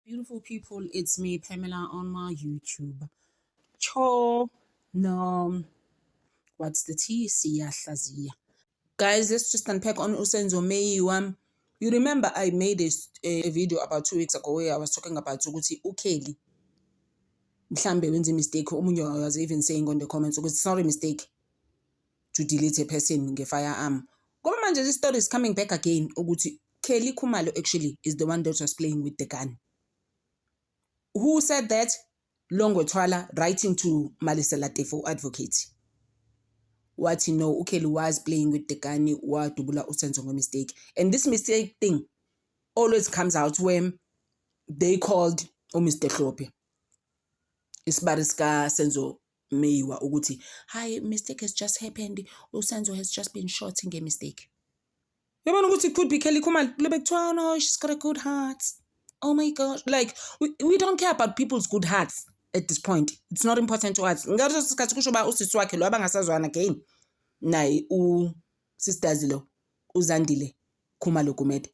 Beautiful people, it's me, Pamela, on my YouTube. Cho, no, what's the tea? Siyahlaziya. Guys, let's just unpack on Usenzo Meyiwa. You remember I made a video about 2 weeks ago where I was talking about ukuthi uKelly mhlambe wenza mistake. Omunye was even saying on the comments because it's not a mistake to delete a person nge-firearm. Ngoba manje this story is coming back again ukuthi Kelly Khumalo actually is the one that was playing with the gun. Who said that? Longo Twala writing to Malisela Tefo advocate. What he know, Kelly was playing with the gun, wa dubula usenzo mistake. And this mistake thing always comes out when they called Mr. Klope. Isbariska Senzo Meyiwa Uguti. Hi, mistake has just happened. Usenzo has just been shot in a mistake. It could be Kelly Khumalo. No, she's got a good heart. Oh my gosh. Like, we don't care about people's good hearts at this point. It's not important to us. Again. Sisters Uzandile Khumalo Gumede.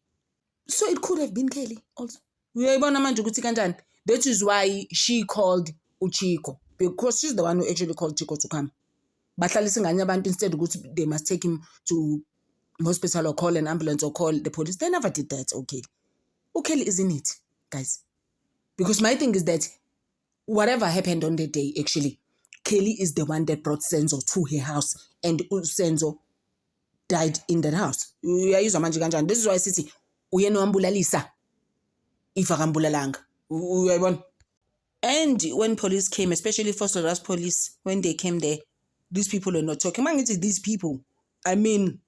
So it could have been Kelly also. That is why she called Uchiko. Because she's the one who actually called Chiko to come. But instead they must take him to hospital or call an ambulance or call the police. They never did that. Okay, is in it, guys. Because my thing is that whatever happened on the day, actually, Kelly is the one that brought Senzo to her house, and Senzo died in that house. This is why I say, uyeno ambulalisa ifakambulalanga. And when police came, especially First Loras police, when they came there, these people were not talking. These people, I mean,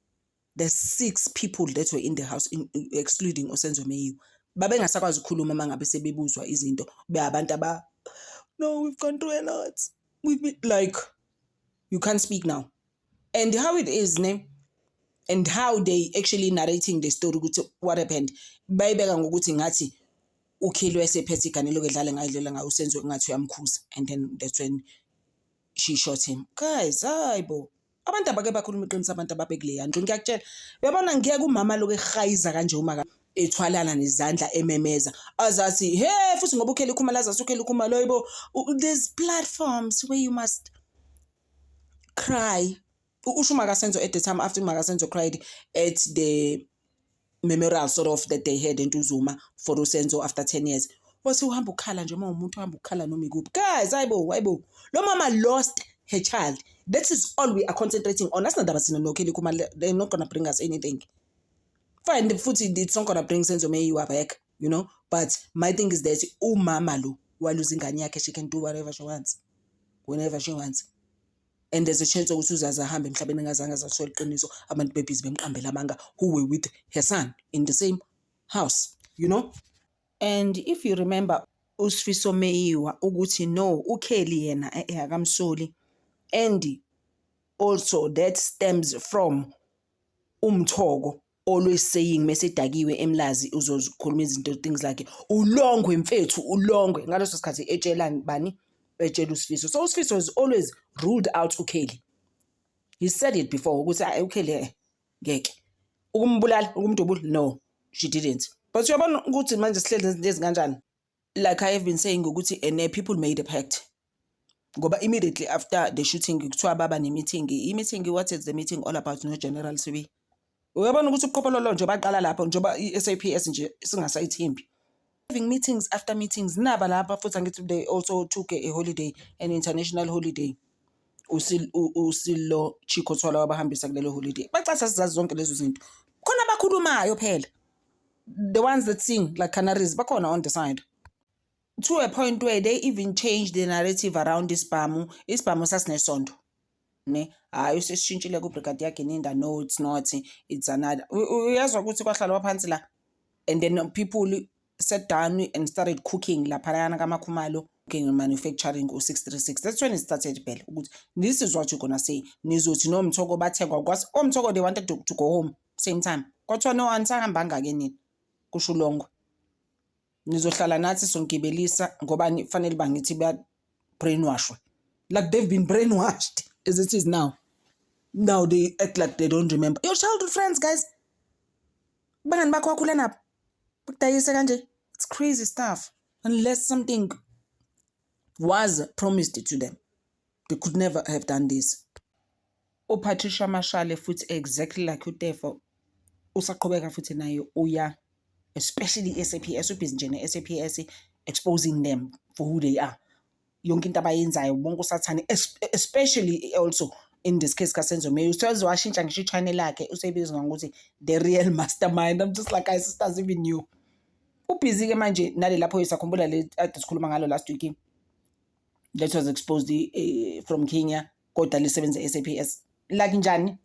there's 6 people that were in the house, excluding Usenzo Meyiwa. Babengasakwazi ukukhuluma mangabe sebebuzwa izinto beabantu aba no, we've gone through a lot. We've been like, you can't speak now. And how it is, and how they actually narrating the story, what happened. Bayibeka ngokuthi ngathi uKelly wasephethe igane lokudlala ngayidlela ngayo Usenzo ngathi uyamkhuza, and then that's when she shot him. Guys, hayibo. Abantu abake bakhuluma iqiniso abantu ababekule yanto ngiyakutshela uyabona ngiye kumama lo ehayiza kanje uma ethwalana nezandla ememeza azathi hey futhi ngoba uKelly Khumalo azathi uKelly Khumalo yibo there's platforms where you must cry. Ushuma Kasenzo at the time after Magasenzo cried at the memorial sort of that they had in Uzuma for Usenzo after 10 years. Was uhamba ukhala nje uma umuntu uhamba ukhala noma ikuphi. Guys, hayibo lo mama lost her child. That is all we are concentrating on. That's not about no Kelly Khumalo. They're not gonna bring us anything. Fine, the footy it's not gonna bring Senzo Meyiwa back, you know. But my thing is that mama lo while losing Ganyake, she can do whatever she wants, whenever she wants. And there's a chance of Uzazahambe Mhlabeni ngazange azathola iqiniso abantu babies bemqambela amanga who were with her son in the same house, you know. And if you remember Usfiso Meyiwa ukuthi no uKelly yena akamsoli. And also that stems from Umthoko always saying mesedakiwe emlazi uzokhuluma izinto things like ulongwe mfethu ulongwe ngaloso sikhathi etshelani bani etshela uSfiso. So uSfiso has always ruled out uKelly. He said it before ukuthi uKelly ngeke ukumbulala ukumdubula. No, she didn't. But uyabona ukuthi manje sihlele izinto ezikanjani, like I have been saying ukuthi and people made a pact. Ngoba immediately after the shooting kuthiwa baba ne-meeting. I-meeting, what is the meeting all about? No General Sibi. Uyabona ukuthi uqophelolo nje baqala lapho njoba i-SAPS nje singasayithembi. Having meetings after meetings naba lapha futhi angithi they also took a holiday, an international holiday. Usilo Chiko Twala wabahambisa kulelo holiday. Bacatha sizazi zonke lezo zinto. Khona abakhulumayo phela. The ones that sing like canaries bakhona on the side. To a point where they even changed the narrative around Isibhamu sasinesonto. Useshintshile kubrigade yakhe Ninda. No, it's not. It's another. Uyazwa ukuthi kwahlalwa phansi la. And then people sat down and started cooking la phayana kaMakhumalo, cooking and manufacturing u636. That's when it started phela ukuthi this is what you're gonna say. Nizothi no Mthoko bathengwa kwasi Mthoko they wanted to go home same time. Kodwa no ansahamba ngake nini kushulongo. Nizohlala nathi sonkibelisa ngoba fanele bangithi ba brainwashwe. Like they've been brainwashed as it is now. Now they act like they don't remember. Your childhood friends, guys. Bangani bakho wakhula nabo. It's crazy stuff. unless something was promised to them. They could never have done this. Patricia Mashale futhi exactly like uTefo usaqhubeka futhi naye uya, especially SAPS, ubhizi nje ne-SAPS, exposing them for who they are. Yonke into abayenzayo bonke usathane, especially also in this case kaSenzo Meya. Usewazi washintsha ngisho i-channel yakhe usebizwa ngokuthi The Real Mastermind. I'm just like, guys, sisters, even you. Ubhizi-ke manje nale lapho isakhumbula le ade sikhuluma ngalo last week, that was exposed from Kenya kodwa lisebenza SAPS. Like njani?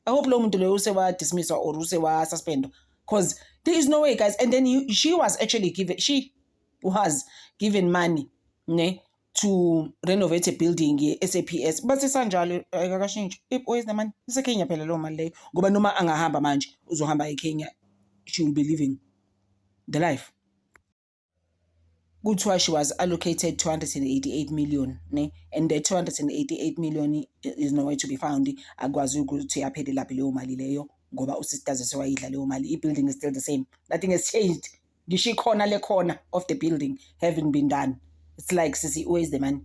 I hope lo muntu lo usewa dismissed or usewa suspended, because there is no way, guys. And then she was given money to renovate a building SAPS, but isanjalo akakashintshi. Where's the money? IseKenya phela lo mali leyo, ngoba noma angahamba manje uzohamba eKenya, she will be living the life. Kuthiwa she was allocated 288 million, and the 288 million is nowhere to be found. Akwazi ukuthi yaphele laphi leyo mali leyo, ngoba usisters sewayidla leyo mali. I-building is still the same. Nothing has changed. Ngisho ikhona le corner of the building haven't been done. It's like, sissy, where's the money?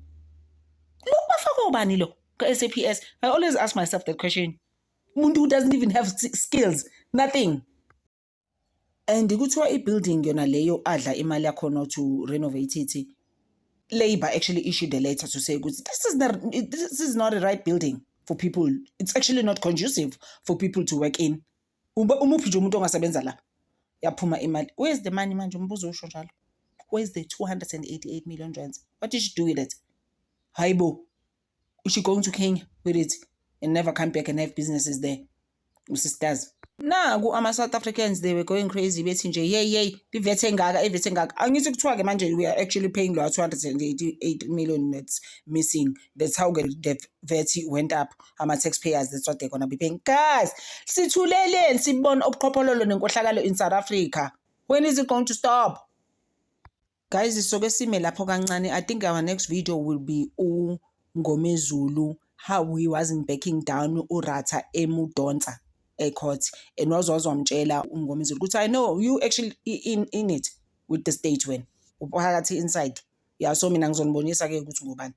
Look, bafaka ubani lo ka-SAPS. I always ask myself that question. Umuntu who doesn't even have skills, nothing. And kuthiwa i-building yona leyo adla imali yakhona to renovate it, Labour actually issued a letter to say, this is not a right building for people. It's actually not conducive for people to work in. Umuphi nje umuntu ongasebenza la yaphuma imali. Where's the money manje? Umbuzo usho njalo. Where's the 288 million rands? What did she do with it? Haibo, is she going to Kenya with it and never come back and have businesses there? Sisters. Ama South Africans, they were going crazy. Bethi nje, yay, ivethe engaka. Angithi kuthiwa-ke manje we are actually paying lo 288 million that's missing. That's how the VAT went up. Taxpayers, that's what they're going to be paying. Guys, sithuleleni sibona ubuqhophololo nenkohlakalo in South Africa. When is it going to stop? Guys, isoke sime lapho kancane. I think our next video will be uNgomezulu, how he wasn't backing down uRatha eMudonsa court, and wazwamtshela uNgomezulu ukuthi I know you actually in it with the state when uphakathi inside. Yeah, so mina ngizonibonisa ke ukuthi ngubani.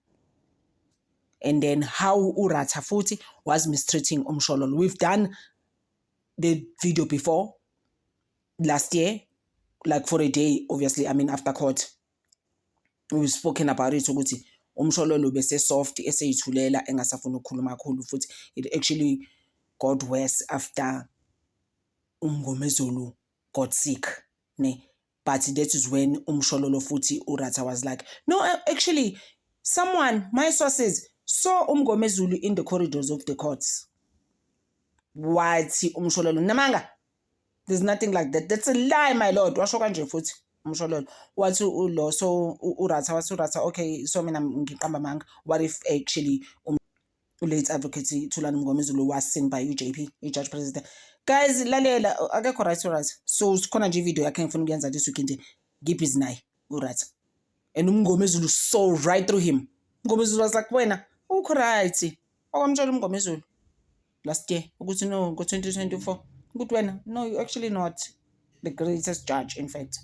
And then how uRatha futhi was mistreating uMshololo. We've done the video before last year, like for a day, obviously, after court. We've spoken about it ukuthi uMshololo bese soft eseyithulela engasafuna ukukhuluma kakhulu futhi. It actually got worse after uNgomezulu got sick, but that is when uMshololo futhi uRatha was like, no, actually my sources saw uNgomezulu in the corridors of the courts. Wathi uMshololo namanga, there's nothing like that. That's a lie, my lord. Washo kanje futhi uMshololo wathi ulo, so uRatha okay, so mina ngiqamba manga. What if actually late advocate Thulani Mngomezulu was seen by UJP, Judge President? Guys, lalela akekho right. So sikhona nje video yakhe ngifuna ukuyenza this week nje, ngiphi izinayi uRatha, and uMngomezulu saw right through him. Mngomezulu was like, wena ukho right, okwamtshela uMngomezulu last year ukuthi no, ngo-2024 ukuthi wena no, you're actually not the greatest judge, in fact.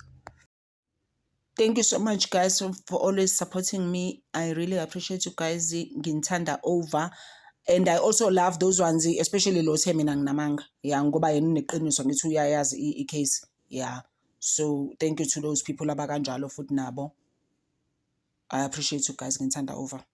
Thank you so much, guys, for always supporting me. I really appreciate you guys. Ngintanda over. And I also love those ones, especially lo Themina Namanga. Yeah, ngoba yena uneqiniso ngithi uyayazi i-case. Yeah. So thank you to those people abakanjalo futhi nabo. I appreciate you guys. Ngintanda over.